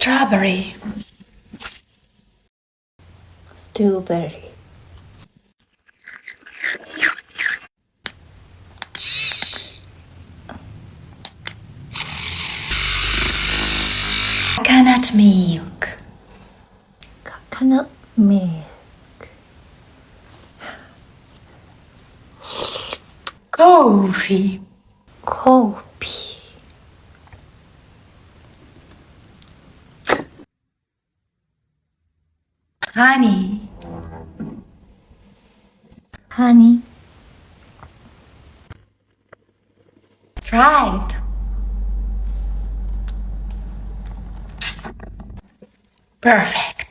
Strawberry. Strawberry. Coconut milk. Coconut milk. Coffee. Coffee. Honey. Honey. Try it. Perfect.